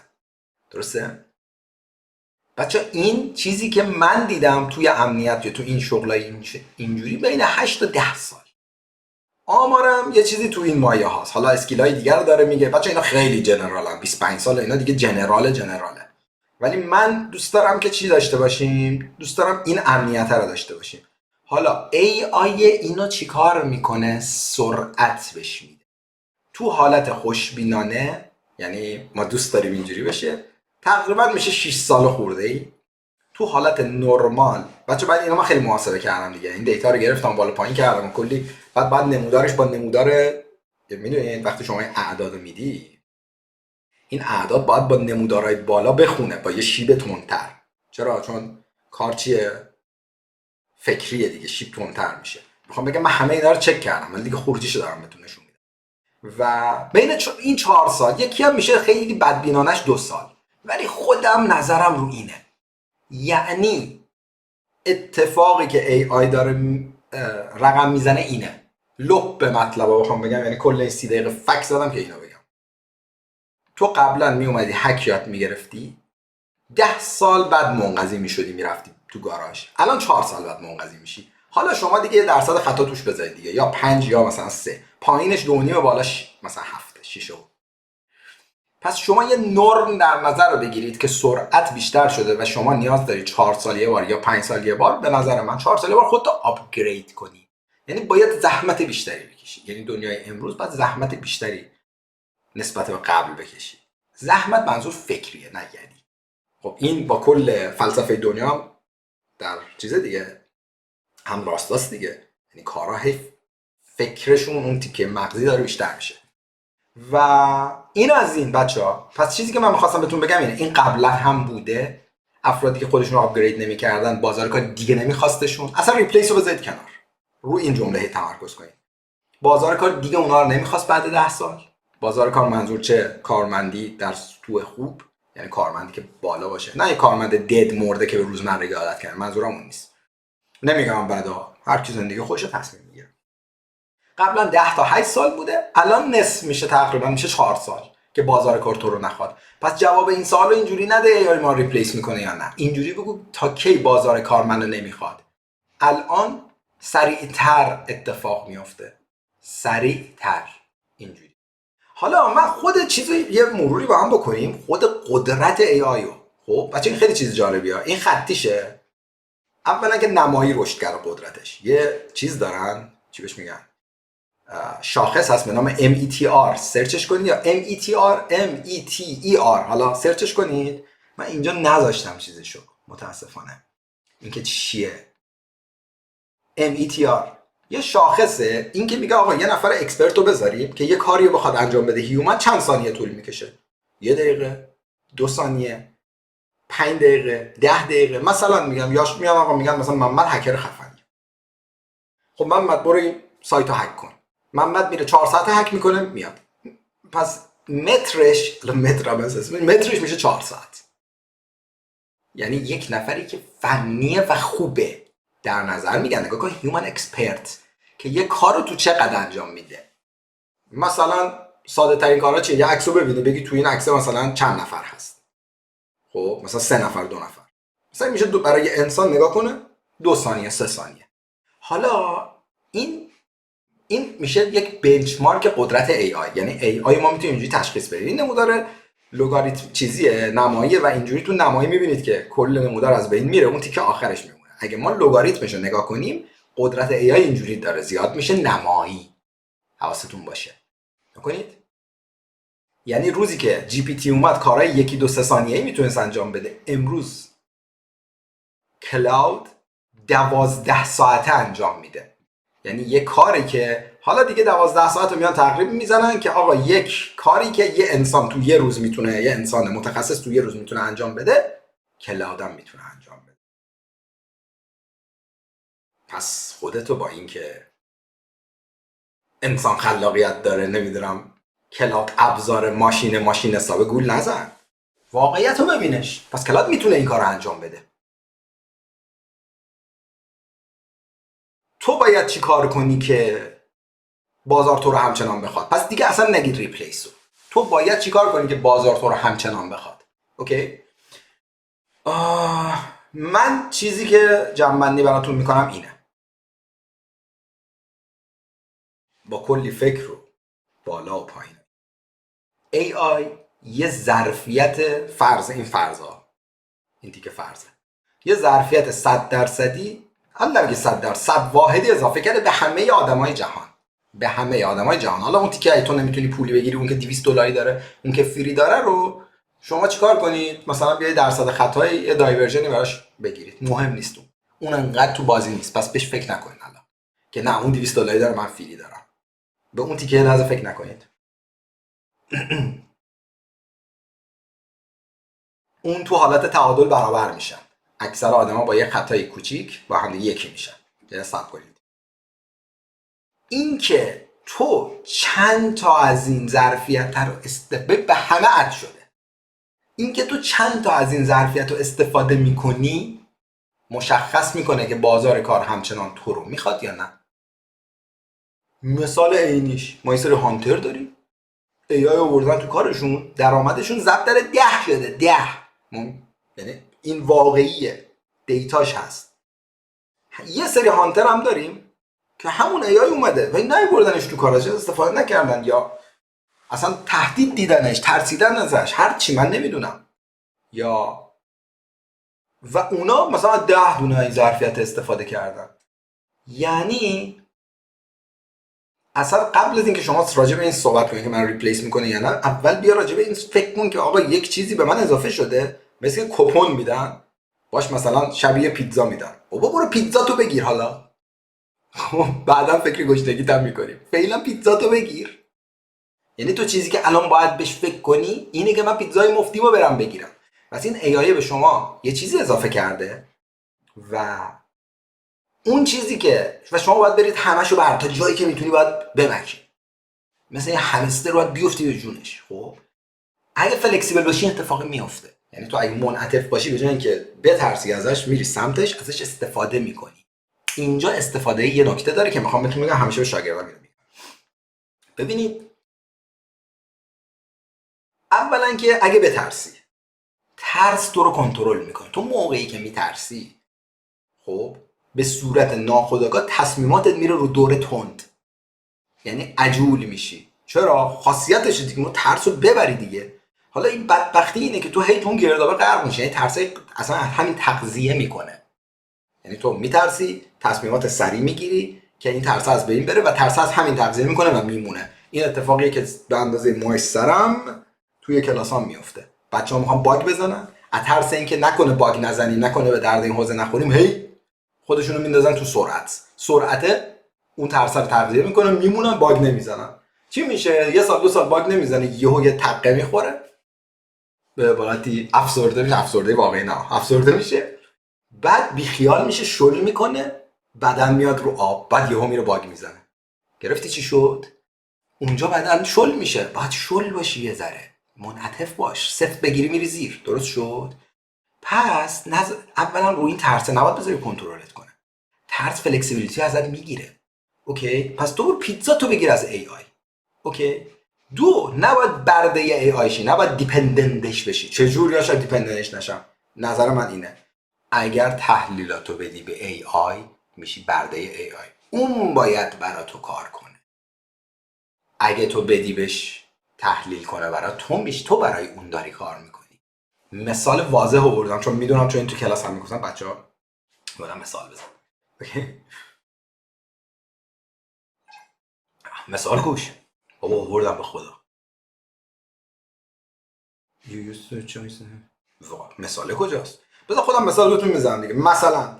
درسته؟ بچه این چیزی که من دیدم توی امنیت یا تو این شغلای اینجوری بین 8 تا 10 سال. آمارم یه چیزی تو این مایه هاست. حالا اسکیلای دیگر رو داره میگه. بچه اینا خیلی جنرالن. 25 سال اینا دیگه جنراله. ولی من دوست دارم که چی داشته باشیم؟ دوست دارم این امنیت رو داشته باشیم. حالا AI اینو چیکار میکنه؟ سرعت بهش میده. تو حالت خوشبینانه، یعنی ما دوست داریم اینجوری بشه، تقریبا میشه 6 سال خورده ای. تو حالت نرمال بچه بعد اینا من خیلی محاسبه کردم دیگه، این دیتا رو گرفتم بالا پایین کردم کلی، بعد نمودارش با نمودار، میدونید وقتی شما این اعداد رو میدی، این اعداد باید با نمودارهای بالا بخونه، با یه شیب تندتر. چرا؟ چون کار چیه؟ فکریه دیگه، شیب تندتر میشه. میخوام بگم من همه اینا رو چک کردم ولی دیگه خروجیشو دارم بهتون نشون میدم. و بین این 4 سال یکی هم میشه خیلی بدبینانش 2 سال، ولی خودم نظرم رو اینه. یعنی اتفاقی که AI داره رقم میزنه اینه. لب به مطلب رو بخوام بگم، یعنی کل این 30 دقیقه فک زدم که اینو بگم. تو قبلا میومدی هک یاد میگرفتی، 10 سال بعد منقضی میشدی میرفتی تو گاراژ، الان 4 سال بعد منقضی میشی. حالا شما دیگه درصد خطا توش بذارید دیگه، یا 5 یا مثلا 3، پایینش 2.5 بالاش مثلا 7 6. پس شما یه نرم در نظر رو بگیرید که سرعت بیشتر شده و شما نیاز دارید 4 سال یه بار یا 5 سال یه بار، به نظر من 4 سال یه بار خودتو آپگرید کنی. یعنی باید زحمت بیشتری بکشی. یعنی دنیای امروز باید زحمت بیشتری نسبت به قبل بکشی. زحمت منظور فکریه نه یعنی. خب این با کل فلسفه دنیا در چیز دیگه هم راستاست دیگه. یعنی کارا فکرشون اون تیکه مغزی داره بیشتر میشه. و این از این بچه‌ها. پس چیزی که من می‌خواستم بهتون بگم اینه، این قبلا هم بوده. افرادی که خودشون رو آپگرید نمی‌کردن، بازار کار دیگه نمی‌خواستشون. اصلا ریپلیس رو بذارید کنار. روی این جمله تمرکز کنید. بازار کار دیگه اونا رو نمی‌خواست بعد 10 سال. بازار کار منظور چه؟ کارمندی در سطوح خوب، یعنی کارمندی که بالا باشه، نه یه کارمند دد مرده که به روزمرگی عادت کرده. منظورم اون نیست. نمیگم بعدا هر کی زندگی خودش رو تصمیم میگیره. قبلا 10 تا 8 سال بوده، الان نصف میشه، تقریبا میشه 4 سال که بازار کار تو رو نخواد. پس جواب این سوالو اینجوری نده یا ما ریپلیس میکنه یا نه، اینجوری بگو تا کی بازار کار منو نمیخواد. الان سریعتر اتفاق میفته، سریعتر اینجوری. حالا من خود چیزو یه مروری با هم بکنیم، خود قدرت ای آیو. خب بچه این خیلی چیز جالبیه. این خطیشه. اولا که نمایی رشدگر قدرتش یه چیز دارن، چی بهش میگن، شاخص هست به نام METR. سرچش کنید، یا METR. حالا سرچش کنید. من اینجا نذاشتم چیزشو متاسفانه. این که چیه؟ METR یه شاخصه. این که میگه آقا یه نفر اکسپرت رو بذاریم که یه کاری رو بخواد انجام بده، هیومن چند ثانیه طول میکشه؟ 1 دقیقه، 2 ثانیه، 5 دقیقه، 10 دقیقه. مثلا میگم یاش میام آقا میگن مثلا محمد هکر خفنی. خب محمد برو این سایت رو هک کن. محمد میره 4 ساعت هک میکنه میاد. پس مترش میشه 4 ساعت. یعنی یک نفری که فنیه و خوبه در نظر میگن، نگاه کن هیومن اکسپرت، که یه کار رو تو چقدر انجام میده. مثلا ساده ترین کارا چیه؟ یه عکس رو ببینی بگی تو این عکس مثلا چند نفر هست. خب مثلا 3 نفر 2 نفر. مثلا میشه برای انسان نگاه کنه 2 ثانیه 3 ثانیه. حالا این میشه یک بنچمارک قدرت AI. یعنی AI ما میتونیم اینجوری تشخیص بدیم. این نمودار لگاریتم چیزیه، نماییه، و اینجوری تو نمایی میبینید که کل نمودار از بین میره، اون تیکه آخرش میمونه. اگه ما لگاریتمش رو نگاه کنیم، قدرت AI اینجوری داره زیاد میشه، نمایی. حواستون باشه. نکنید. یعنی روزی که GPT اومد کارهای 1 2 3 ثانیه‌ای میتونست انجام بده، امروز کلاود 12 ساعته انجام میده. یعنی یه کاری که حالا دیگه 12 ساعت رو میان تقریب میزنن که آقا یک کاری که یه انسان تو یه روز میتونه، یه انسان متخصص تو یه روز میتونه انجام بده، کلاود هم میتونه انجام بده. پس خودتو با این که انسان خلاقیت داره، نمیدونم کلاود ابزار ماشین حسابه گول نزن. واقعیت رو ببینش. پس کلاود میتونه این کار رو انجام بده. تو باید چی کار کنی که بازار تو رو همچنان بخواد؟ پس دیگه اصلا نگید ریپلیس رو. تو باید چی کار کنی که بازار تو رو همچنان بخواد؟ اوکی؟ من چیزی که جمع‌بندی براتون میکنم اینه. با کلی فکر رو بالا و پایین، AI یه ظرفیت این تیکه فرضه، یه ظرفیت 100%، حالا نمیگه 100%، واحدی اضافه کرده به همه آدمای جهان. به همه آدمای جهان. حالا اون تیکه تو نمیتونی پولی بگیری، اون که 200 دلاری داره، اون که فری داره، رو شما چیکار کنید؟ مثلا بیاید درصد خطای یه دایورژنی براش بگیرید. مهم نیست اون انقدر تو بازی نیست، پس بهش فکر نکنید الان که نه اون 200 دلاری داره من فری دارم. به اون تیکه لحظه فکر نکنید. اون تو حالت تعادل برابر میشن. اکثر آدما با یه خطای کوچیک با هم یکی میشن. حساب کنید. این که تو چند تا از این ظرفیت رو به همه عد شده. این که تو چند تا از این ظرفیت رو استفاده میکنی مشخص میکنه که بازار کار همچنان تو رو میخواد یا نه. مثال عینیش ما یه سری هانتر داریم، AI آوردن تو کارشون، درآمدشون ضرب در 10 شده. 10 یعنی این واقعیه، دیتاش هست. یه سری هانتر هم داریم که همون AI اومده و نیوردنش تو کاراش، استفاده نکردن یا اصلا تهدید دیدنش، ترسیدن ازش، هر چی من نمیدونم، یا و اونا مثلا 10 دونه این ظرفیت استفاده کردن. یعنی اصلا قبل از اینکه شما راجع به این صحبت کنید که من ریپلیس میکنه یا نه، اول بیا راجع به این فکر کن که آقا یک چیزی به من اضافه شده، مثل کوپن میدن باش، مثلا شبیه پیتزا میدن، بابا برو پیتزا تو بگیر، حالا بعدا فکر گشنگیت هم میکنیم، فعلا پیتزا تو بگیر. یعنی تو چیزی که الان باید بهش فکر کنی اینه که من پیتزای مفتیمو برم بگیرم. پس این AI به شما یه چیزی اضافه کرده و اون چیزی که و شما باید برید همشو بر تا جایی که میتونی باید بمکی، مثل یه همستر باید بیفتی به جونش. خب اگه فلکسیبل باشی اتفاقی میفته، یعنی تو اگه منعطف باشی به جای اینکه بترسی ازش میری سمتش، ازش استفاده میکنی. اینجا استفاده یه نکته داره که میخوام بهتون بگم، همیشه به شاگردان میگم. ببینید، اولا که اگه بترسی، ترس تو رو کنترل میکنه. تو موقعی که میترسی، خب به صورت ناخودآگاه تصمیماتت میره رو دور تند، یعنی عجول میشی. چرا؟ خاصیتش دیگه ما ترس رو ببری دیگه. حالا این بدبختی اینه که تو هی تو اون گردابه غرق میشی، یعنی ترس اصلا همین تغذیه میکنه. یعنی تو میترسی، تصمیمات سریع میگیری که این ترس از بین بره و ترس از همین تغذیه میکنه و میمونه. این اتفاقیه که به اندازه موی سرم توی کلاسام میفته. بچه‌ها میخوان باگ بزنن، از ترس اینکه نکنه باگ نزنیم، نکنه به درد این حوزه نخوریم، هی خودشونو میندازن تو سرعت اون ترس رو تغذیه میکنه، میمونن، باگ نمیزنن. چی میشه؟ یه سال 2 سال باگ نمیزنه، یهو یه تقه میخوره، به عبارتی افسرده میشه. افسرده واقعی نه، افسرده میشه، بعد بیخیال میشه، شل میکنه، بدن میاد رو آب، بعد یهو میره باگ میزنه. گرفتی چی شد؟ اونجا بدن شل میشه. باید شل باشی، یه ذره منعطف باش، سفت بگیری میری زیر. درست شد؟ پس اولا روی این ترس نباید بذاری کنترلت کنه. ترس فلکسیبیلیتی ازت میگیره. اوکی؟ پس تو پیتزا تو بگیر از AI. اوکی؟ دو، نباید برده ای آی شی، نباید دیپندنتش بشی. چجور یا شاید دیپندنتش نشم؟ نظر من اینه، اگر تحلیلاتو بدی به AI میشی برده AI، اون باید برا تو کار کنه. اگه تو بدی بهش تحلیل کنه برا تو، میشی تو برای اون داری کار میکنی. مثال واضح آوردم چون میدونم چون این تو کلاس هم میگفتن بچه‌ها بودم مثال بزن. مثال گوش بابا آوردم به خدا. مثال کجاست؟ بذار خودم مثال بهتون میزنم دیگه. مثلا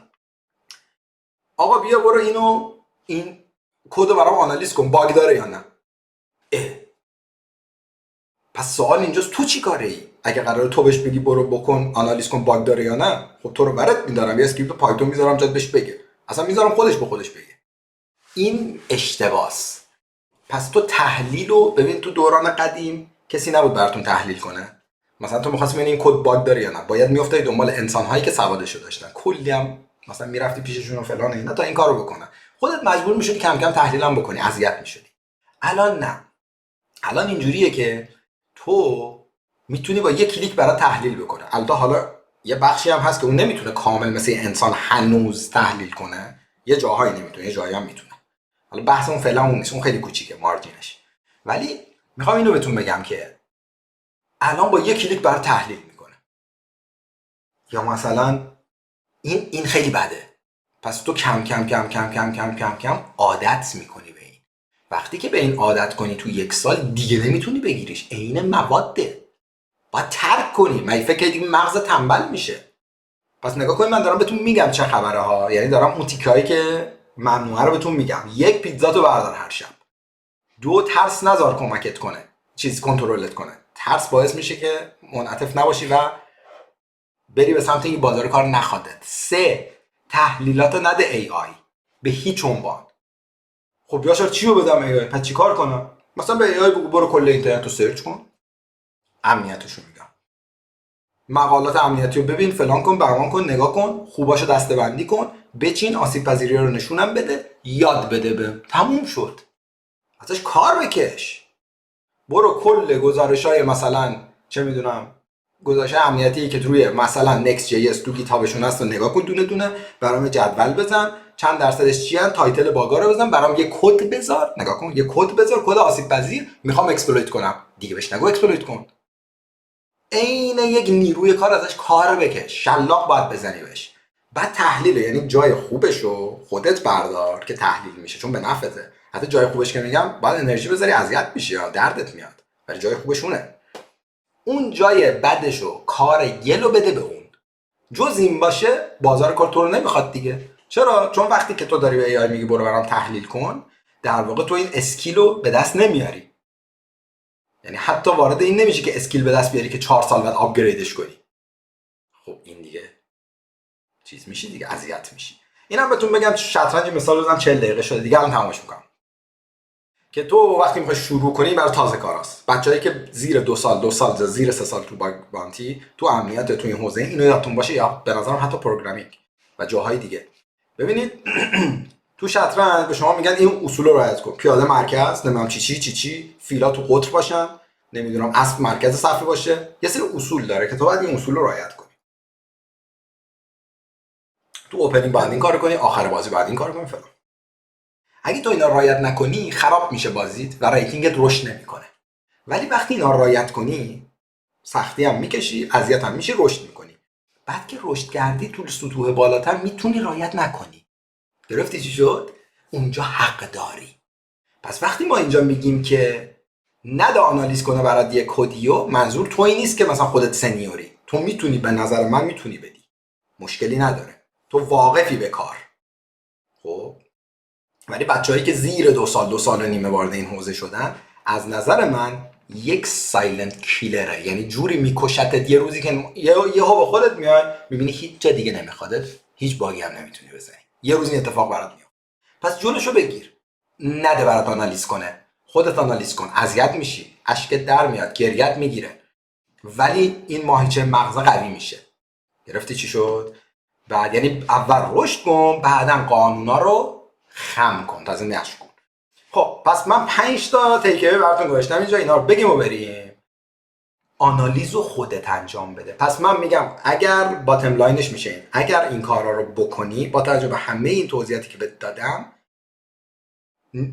آقا بیا برو این کد رو برام آنالیز کن، باگ داره یا نه. پس سوال اینجاست تو چی کاره ای؟ اگه قراره تو بهش بگی برو بکن آنالیز کن باگ داره یا نه، خب تو رو برات میدارم، یه اسکریپت پایتون میذارم جات بهش بگه، اصلا میذارم خودش به خودش بگه. این اشتباس. پس تو تحلیل رو ببین، تو دوران قدیم کسی نبود براتون تحلیل کنه. مثلا تو می‌خواستی ببینی این کد باگ داره یا نه، باید میافتادی دنبال انسان‌هایی که سوادشو داشتن، کلی هم مثلا میرفتی پیششون و فلان اینا تا این کارو بکنن. خودت مجبور میشدی کم کم تحلیلام بکنی، اذیت میشدی. الان نه. الان اینجوریه که تو میتونی با یه کلیک برات تحلیل بکنه. البته حالا یه بخشی هم هست که اون نمیتونه کامل مثل انسان هنوز تحلیل کنه، یه جاهایی نمیتونه، یه جایی هم میتونه. حالا بحث اون فعلا اون نیست، اون خیلی کوچیکه مارجینش. ولی میخوام اینو بهتون بگم که الان با یه کلیک برات تحلیل میکنه. یا مثلا این خیلی بده، پس تو کم کم کم کم کم کم کم کم عادت میکنی به این. وقتی که به این عادت کنی تو 1 سال دیگه نمیتونی بگیریش. عین مواده، باید ترک کنی. من فکر دیگه مغز تنبل میشه. پس نگاه کنید، من دارم بهتون میگم چه خبره ها، یعنی دارم اون تیکایی که ممنوعه رو بهتون میگم. 1، پیتزا تو بردار هر شب. 2، ترس نذار کمکت کنه، چیز کنترلت کنه. ترس باعث میشه که منعطف نباشی و بری به سمت این بازار کار نخوادت. 3، تحلیلاتو نده AI به هیچ عنوان. خب یاشار چی رو بدم AI؟ پس چی کار کنم؟ مثلا به AI بگو برو کل اینترنت رو سرچ کن، امنیتشو میگم، مقالات امنیتی رو ببین، فلان کن، برمان کن، نگاه کن، خوباشو دسته‌بندی کن، بچین، آسیب پذیری رو نشونم بده، یاد بده به تموم شد. ازش کار بکش. برو کل گزارش‌های مثلا چه میدونم گزارش امنیتی که روی مثلا نکست جی اس تو گیتابشون هست رو نگاه کن، دونه دونه برام جدول بزن، چند درصدش چیان، تایتل باگا رو بزن، برام یه کد بذار، نگاه کن یه کد بذار، کد آسیب پذیر میخوام اکسپلویت کنم، دیگه بهش نگو اکسپلویت کن. عین یک نیروی کار ازش کار بکش، شلاق باید بزنی بهش. بعد تحلیل، یعنی جای خوبش رو خودت بردار که تحلیل میشه، چون به نفعته. حتی جای خوبش که میگم باید انرژی بذاری، اذیت میشی یا دردت میاد، ولی جای خوبشونه. اون جای بدشو کار گلو بده به اون. جز این باشه بازار کار تو رو نمیخواد دیگه. چرا؟ چون وقتی که تو داری به ای آی میگی برو برام تحلیل کن، در واقع تو این اسکیلو به دست نمیاری. یعنی حتی وارد این نمیشه که اسکیل به دست بیاری که 4 سال بعد آپگریدش کنی. خب این دیگه چیز میشی دیگه، اذیت میشی. اینم بهتون بگم شطرنج مثال بزنم 40 دقیقه شده دیگه، الان تمامش میکنم. که تو وقتی میخوای شروع کنی برای تازه کاراست، بچه‌ای که زیر 2 سال زیر 3 سال تو بانتی تو امنیت تو این حوزه، اینو یادتون باشه، یا به نظرم حتی پروگرامینگ و جاهای دیگه. ببینید تو شطرنج به شما میگن این اصول رو رعایت کن، پیاده مرکز، نمیدونم چی فیلا تو قطر باشن، نمیدونم اسب مرکز صفحه باشه، یه سری اصول داره که تو باید این اصول رو رعایت کنی. تو اوپنینگ باید این کارو کنی، آخر بازی باید این کارو کنی فلان. اگه تو اینا رعایت نکنی خراب میشه بازیت و ریتینگت رشد نمیکنه. ولی وقتی اینا رعایت کنی، سختی هم میکشی، اذیت هم میشی، رشد میکنی. بعد که رشد کردی تو سطوح بالاتر میتونی رعایت نکنی. گرفتی چی شد؟ اونجا حق داری. پس وقتی ما اینجا میگیم که نده آنالیز کنه برات یه کدیو، منظور تویی نیست که مثلا خودت سنیوری، تو میتونی، به نظر من میتونی بدی، مشکلی نداره، تو واقفی به کار. خب ولی بچه‌هایی که زیر 2 سال و نیمه وارد این حوزه شدن، از نظر من یک سایلنت کیلره. یعنی جوری میکشتت یه روزی که یهو به خودت میای میبینی هیچ جا دیگه نمیخوادت، هیچ باگی هم نمیتونی بزنی، یه روز این اتفاق برات میاد. پس جلوشو بگیر، نده برات آنالیز کنه، خودت آنالیز کن، اذیت میشی، اشکت در میاد، گریت میگیره، ولی این ماهیچه مغز قوی میشه. گرفتی چی شد؟ بعد یعنی اول رشد کن، بعدن قانونا رو خم کن، تازه نشر کن. خب پس من 5 تا تیک‌اوی براتون گذاشتم اینجا، اینا رو بگیم و بریم. آنالیزو خودت انجام بده. پس من میگم اگر باتم لاینش میشه این، اگر این کارا رو بکنی با توجه به همه این توضیحاتی که بهت دادم،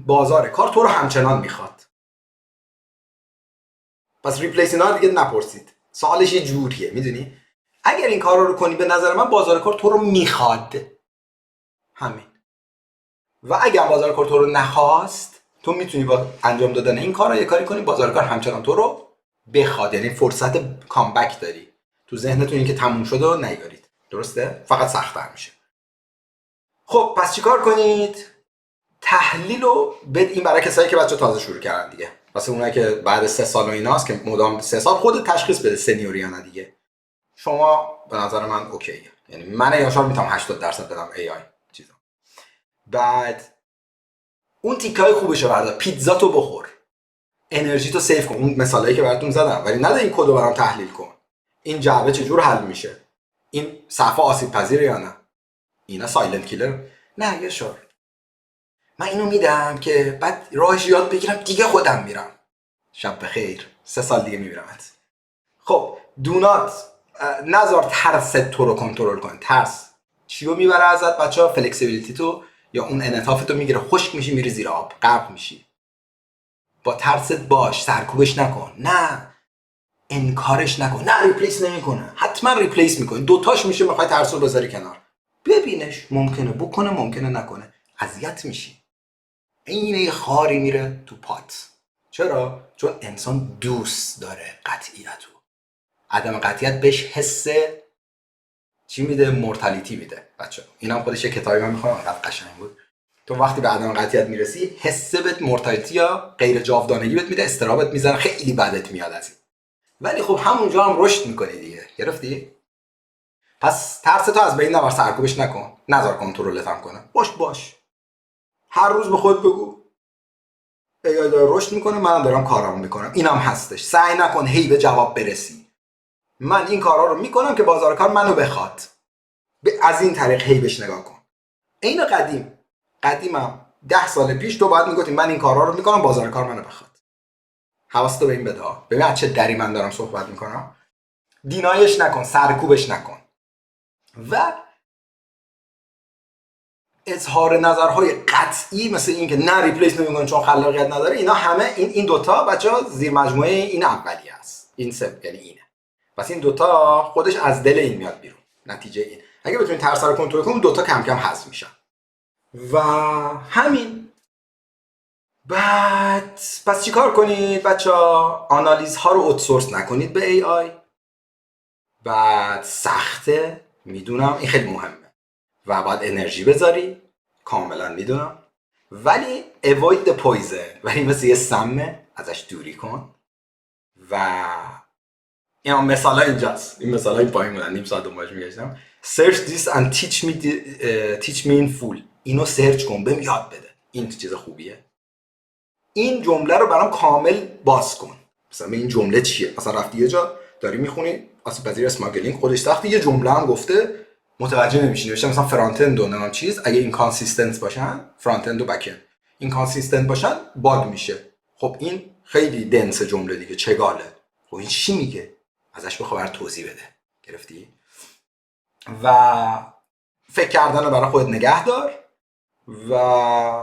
بازار کار تو رو همچنان میخواد. پس ریپلیس اینا رو دیگه نپرسید، سوالش یه جوریه، میدونی؟ اگر این کارا رو کنی به نظر من بازار کار تو رو میخواد. همین. و اگر بازار کار تو رو نخواست، تو میتونی با انجام دادن این کارا یه کاری کنی بازار کار همچنان تو رو بخواد. یعنی فرصت کامبک داری. تو ذهنتون این که تموم شده و نیارید. درسته؟ فقط سخت‌تر میشه. خب پس چیکار کنید؟ تحلیل رو این برای کسایی که بچه تازه شروع کردن دیگه. واسه اونایی که بعد 3 سال و ایناست که مدام 3 سال خود تشخیص بده سنیوری یا نه دیگه. شما به نظر من اوکیه. یعنی من یاشار میتونم 80% بدم ای آی چیزا. بعد اون تیکای خوبشو بردار، پیتزا تو بخور، انرژی تو سیو کن، اون مثالایی که براتون زدم، ولی نده این کدو برام تحلیل کن. این جعبه چجور حل میشه؟ این صفحه آسیب پذیره یا نه؟ اینا سایلنت کیلر نه. یه شور من اینو میدم که بعد راهش یاد بگیرم دیگه خودم میرم. شب بخیر، 3 سال دیگه میبینمت. خب دونات نذار ترس تو رو کنترل کن. ترس چیو میبره ازت بچه‌ها؟ فلکسیبیلیتی تو یا اون انعطاف تو میگیره، خشک میشی، میری زیر آب، غرق میشی. با ترست باش، سرکوبش نکن، نه انکارش نکن، نه ریپلیس نمیکنه، حتما ریپلیس میکنه، دوتاش میشه میخوای ترس رو بذاری کنار، ببینش، ممکنه بکنه ممکنه نکنه، اذیت میشی. این یه خاری میره تو پات. چرا؟ چون انسان دوست داره قطعیتو. عدم قطعیت بهش حس چی میده؟ مورتالیتی میده. بچه اینم خودش یه کتابی من میخوام، انقدر قشنگ بود. تو وقتی به عدم قطعیت میرسی، حس بهت مورتالیتی یا غیر جاودانگی بهت میده، استرابت میزنه، خیلی بدت میاد از این. ولی خب همونجا هم رشد میکنی دیگه. گرفتی؟ پس ترس تو از بین نبر، سرکوبش نکن، نذار کنترلت هم کنه. باش هر روز به خود بگو ای داره رشد میکنه، منم دارم کارامو میکنم، اینم هستش. سعی نکن هی به جواب برسی. من این کارا رو میکنم که بازار کار منو بخواد. از این طریق هی بهش نگاه کن. عین قدیمم 10 سال پیش تو باید میگفتی من این کارا رو میکنم بازار کار منو بخواد. حواستو به این بده. ببین از چه دری من دارم صحبت میکنم. دینایش نکن، سرکوبش نکن و اظهار نظرهای قطعی مثل این که نه ریپلیس نمی‌کنه چون خلاقیت نداره، اینا همه این دوتا بچه‌ها زیر مجموعه این اولیه است. این یعنی اینه. پس این دوتا خودش از دل این میاد بیرون. نتیجه این اگه بتونید ترس رو کنترل کنید، دوتا کم کم حذف میشن و همین. بعد پس چیکار کنید بچه‌ها؟ آنالیز ها رو اوتسورس نکنید به ای آی. بعد سخته، میدونم این خیلی مهمه و باید انرژی بذاری، کاملا میدونم، ولی avoid the poison، ولی مثل یه سمه ازش دوری کن. و این مثال ها اینجاست، این مثال های پایین بودن، نیم ساعت دنبالش میگشتم. search this and teach me in full. اینو سرچ کن بهم یاد بده، این چیز خوبیه. این جمله رو برام کامل باز کن. مثلا این جمله چیه؟ مثلا رفتی یه جا داری میخونی آسیب پذیر اسماگلینگ، خودش سخته، یه جمله هم گفته متوجه نمیشی. نوشته مثلا فرانت اند و نام چیز، اگه این کانسیستنت باشن، فرانت اند و بک اند این کانسیستنت باشن باگ میشه. خب این خیلی دنس جمله دیگه، چگاله. خب این چی میگه؟ ازش بخواد توضیح بده. گرفتی؟ و فکر کردن رو برای خودت نگه دار و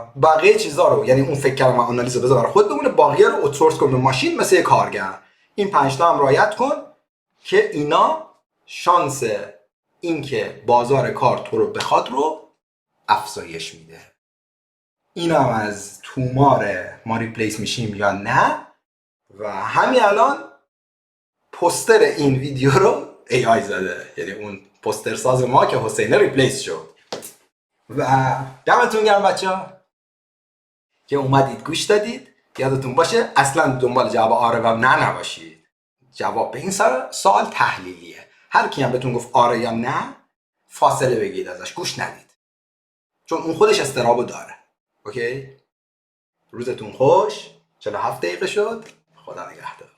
بقیه چیزا رو، یعنی اون فکر کردن و آنالیز رو بذار برای خودت بمونه، باقیه رو اوتسورس کن به ماشین مثل یه کارگر. این 5 تا هم رعایت کن که اینا شانس اینکه بازار کار تو رو بخواد رو افزایش میده. اینم از تومار ما ریپلیس میشیم یا نه. و همین الان پوستر این ویدیو رو ای آی زده، یعنی اون پوستر ساز ما که حسین ریپلیس شد. و دمتون گرم بچه‌ها که اومدید گوش دادید. یادتون باشه اصلا دنبال جواب آره و نه نباشید. جواب به این سوال تحلیلیه. هر کی هم بهتون گفت آره یا نه، فاصله بگیرید ازش، گوش ندید، چون اون خودش استرابو داره. اوکی؟ روزتون خوش. 47 دقیقه شد. خدا نگهدار.